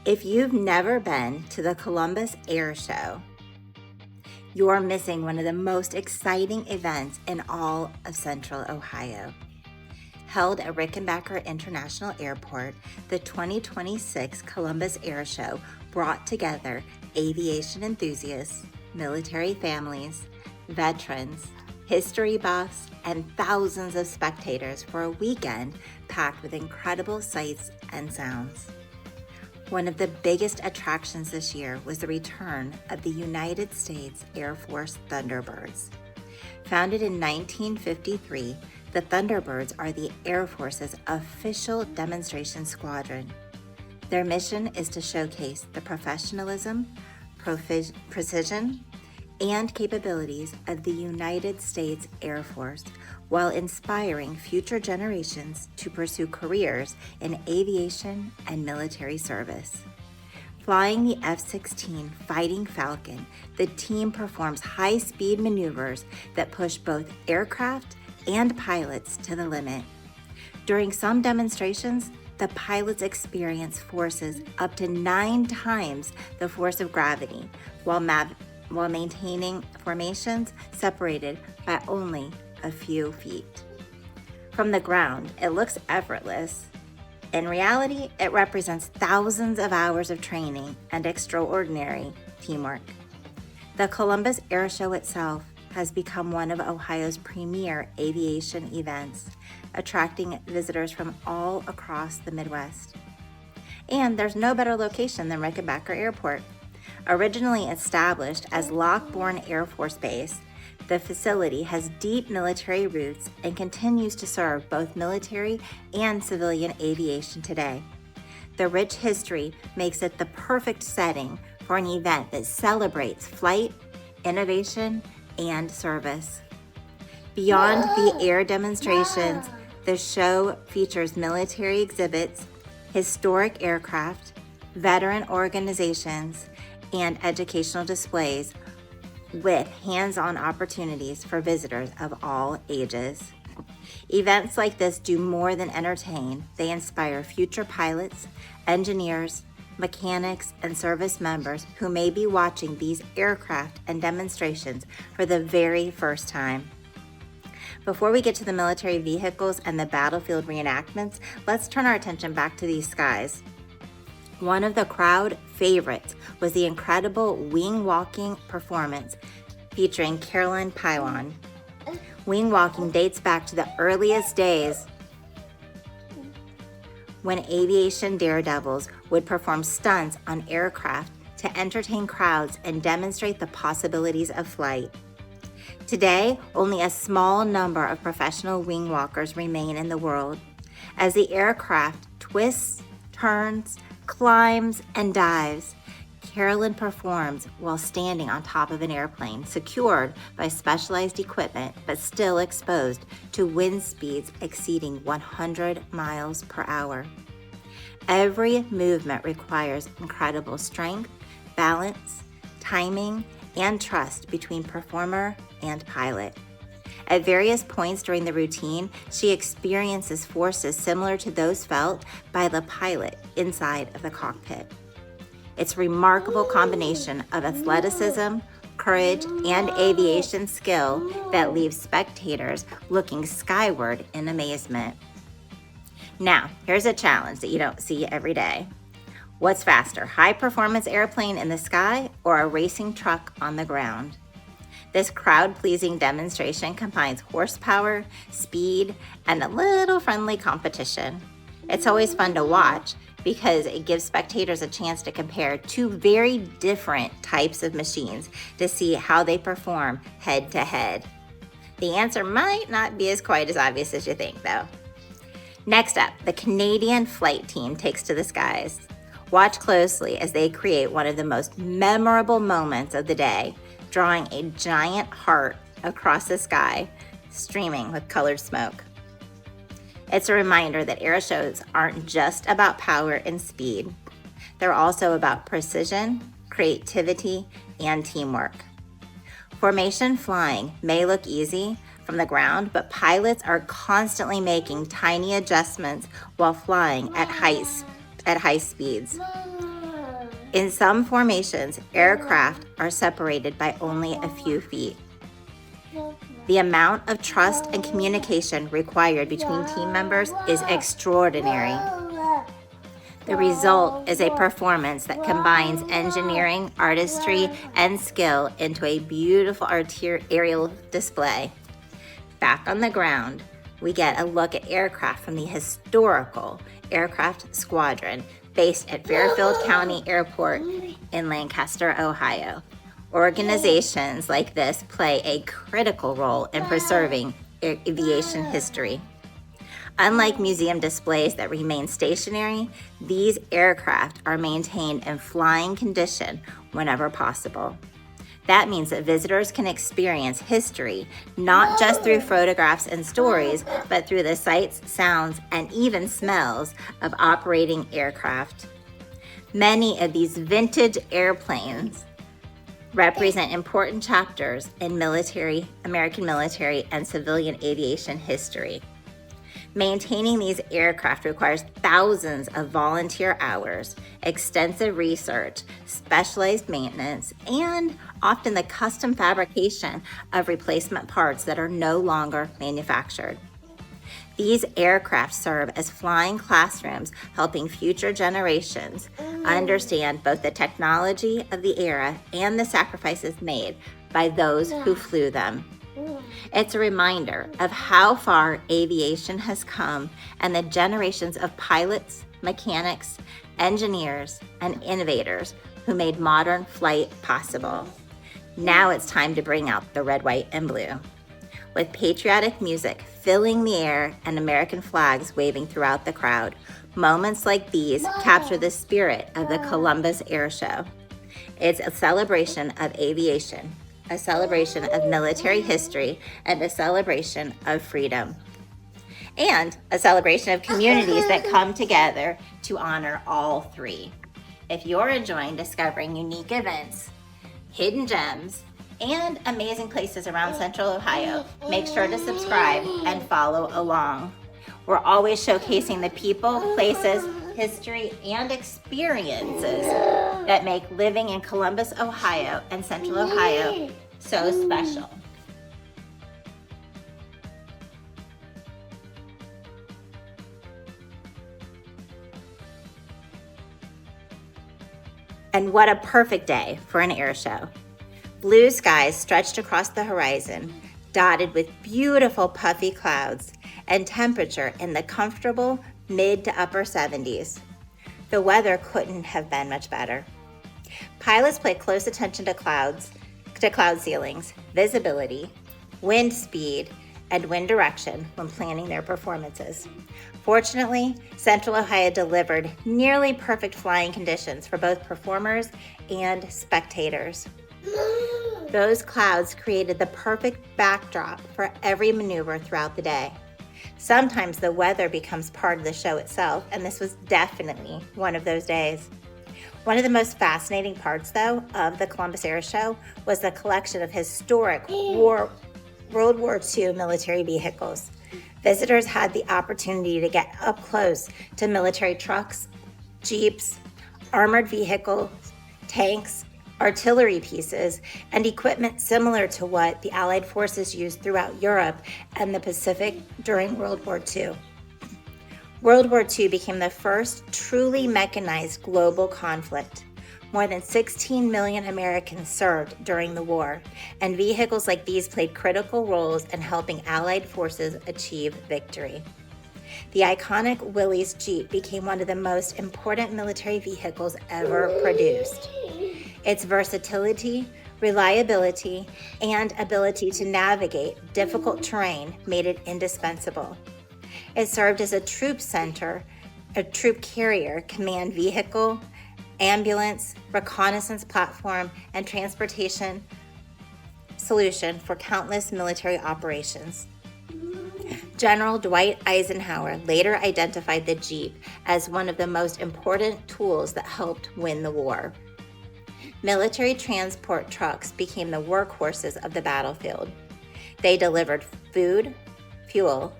If you've never been to the Columbus Air Show, you're missing one of the most exciting events in all of Central Ohio. Held at Rickenbacker International Airport, the 2026 Columbus Air Show brought together aviation enthusiasts, military families, veterans, history buffs, and thousands of spectators for a weekend packed with incredible sights and sounds. One of the biggest attractions this year was the return of the United States Air Force Thunderbirds. Founded in 1953, the Thunderbirds are the Air Force's official demonstration squadron. Their mission is to showcase the professionalism, precision, and capabilities of the United States Air Force while inspiring future generations to pursue careers in aviation and military service. Flying the F-16 Fighting Falcon, the team performs high-speed maneuvers that push both aircraft and pilots to the limit. During some demonstrations, the pilots experience forces up to 9 times the force of gravity while maintaining formations separated by only a few feet. From the ground, it looks effortless. In reality, it represents thousands of hours of training and extraordinary teamwork. The Columbus Air Show itself has become one of Ohio's premier aviation events, attracting visitors from all across the Midwest. And there's no better location than Rickenbacker Airport. Originally established as Lockbourne Air Force Base, the facility has deep military roots and continues to serve both military and civilian aviation today. The rich history makes it the perfect setting for an event that celebrates flight, innovation, and service. Beyond the air demonstrations, the show features military exhibits, historic aircraft, veteran organizations, and educational displays with hands-on opportunities for visitors of all ages. Events like this do more than entertain. They inspire future pilots, engineers, mechanics, and service members who may be watching these aircraft and demonstrations for the very first time. Before we get to the military vehicles and the battlefield reenactments, let's turn our attention back to these skies. One of the crowd favorites was the incredible wing walking performance featuring Carolyn Pullen. Wing walking dates back to the earliest days when aviation daredevils would perform stunts on aircraft to entertain crowds and demonstrate the possibilities of flight. Today, only a small number of professional wing walkers remain in the world. As the aircraft twists, turns, climbs, and dives, Carolyn performs while standing on top of an airplane, secured by specialized equipment, but still exposed to wind speeds exceeding 100 miles per hour. Every movement requires incredible strength, balance, timing, and trust between performer and pilot. At various points during the routine, she experiences forces similar to those felt by the pilot inside of the cockpit. It's a remarkable combination of athleticism, courage, and aviation skill that leaves spectators looking skyward in amazement. Now, here's a challenge that you don't see every day. What's faster, high-performance airplane in the sky or a racing truck on the ground? This crowd-pleasing demonstration combines horsepower, speed, and a little friendly competition. It's always fun to watch because it gives spectators a chance to compare two very different types of machines to see how they perform head-to-head. The answer might not be quite as obvious as you think, though. Next up, the Canadian flight team takes to the skies. Watch closely as they create one of the most memorable moments of the day, drawing a giant heart across the sky, streaming with colored smoke. It's a reminder that air shows aren't just about power and speed. They're also about precision, creativity, and teamwork. Formation flying may look easy from the ground, but pilots are constantly making tiny adjustments while flying at high speeds. In some formations, aircraft are separated by only a few feet. The amount of trust and communication required between team members is extraordinary. The result is a performance that combines engineering, artistry, and skill into a beautiful aerial display. Back on the ground, we get a look at aircraft from the historical aircraft Squadron based at Fairfield County Airport in Lancaster, Ohio. Organizations like this play a critical role in preserving aviation history. Unlike museum displays that remain stationary, these aircraft are maintained in flying condition whenever possible. That means that visitors can experience history not just through photographs and stories, but through the sights, sounds, and even smells of operating aircraft. Many of these vintage airplanes represent important chapters in American military and civilian aviation history. Maintaining these aircraft requires thousands of volunteer hours, extensive research, specialized maintenance, and often the custom fabrication of replacement parts that are no longer manufactured. These aircraft serve as flying classrooms, helping future generations understand both the technology of the era and the sacrifices made by those who flew them. It's a reminder of how far aviation has come and the generations of pilots, mechanics, engineers, and innovators who made modern flight possible. Now it's time to bring out the red, white, and blue. With patriotic music filling the air and American flags waving throughout the crowd, moments like these capture the spirit of the Columbus Air Show. It's a celebration of aviation, a celebration of military history, and a celebration of freedom. And a celebration of communities that come together to honor all three. If you're enjoying discovering unique events, hidden gems, and amazing places around Central Ohio, make sure to subscribe and follow along. We're always showcasing the people, places, history, and experiences that make living in Columbus, Ohio, and Central Ohio so special. And what a perfect day for an air show. Blue skies stretched across the horizon, dotted with beautiful puffy clouds, and temperature in the comfortable mid to upper 70s. The weather couldn't have been much better. Pilots pay close attention to cloud ceilings, visibility, wind speed, and wind direction when planning their performances. Fortunately, Central Ohio delivered nearly perfect flying conditions for both performers and spectators. Those clouds created the perfect backdrop for every maneuver throughout the day. Sometimes the weather becomes part of the show itself, and this was definitely one of those days. One of the most fascinating parts, though, of the Columbus Air Show was the collection of historic World War II military vehicles. Visitors had the opportunity to get up close to military trucks, jeeps, armored vehicles, tanks, artillery pieces, and equipment similar to what the Allied forces used throughout Europe and the Pacific during World War II. World War II became the first truly mechanized global conflict. More than 16 million Americans served during the war, and vehicles like these played critical roles in helping Allied forces achieve victory. The iconic Willys Jeep became one of the most important military vehicles ever produced. Its versatility, reliability, and ability to navigate difficult terrain made it indispensable. It served as a troop center, a troop carrier, command vehicle, ambulance, reconnaissance platform, and transportation solution for countless military operations. General Dwight Eisenhower later identified the Jeep as one of the most important tools that helped win the war. Military transport trucks became the workhorses of the battlefield. They delivered food, fuel,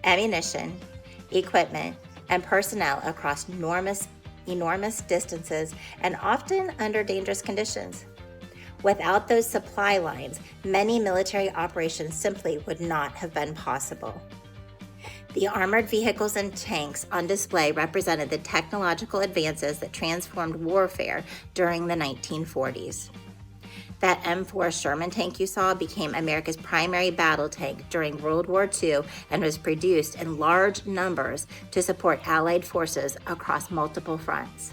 ammunition, equipment, and personnel across enormous distances and often under dangerous conditions. Without those supply lines, many military operations simply would not have been possible. The armored vehicles and tanks on display represented the technological advances that transformed warfare during the 1940s. That M4 Sherman tank you saw became America's primary battle tank during World War II and was produced in large numbers to support Allied forces across multiple fronts.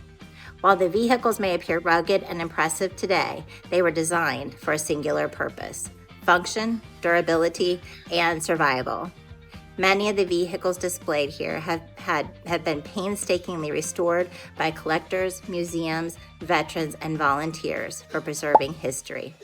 While the vehicles may appear rugged and impressive today, they were designed for a singular purpose: function, durability, and survival. Many of the vehicles displayed here have been painstakingly restored by collectors, museums, veterans, and volunteers for preserving history.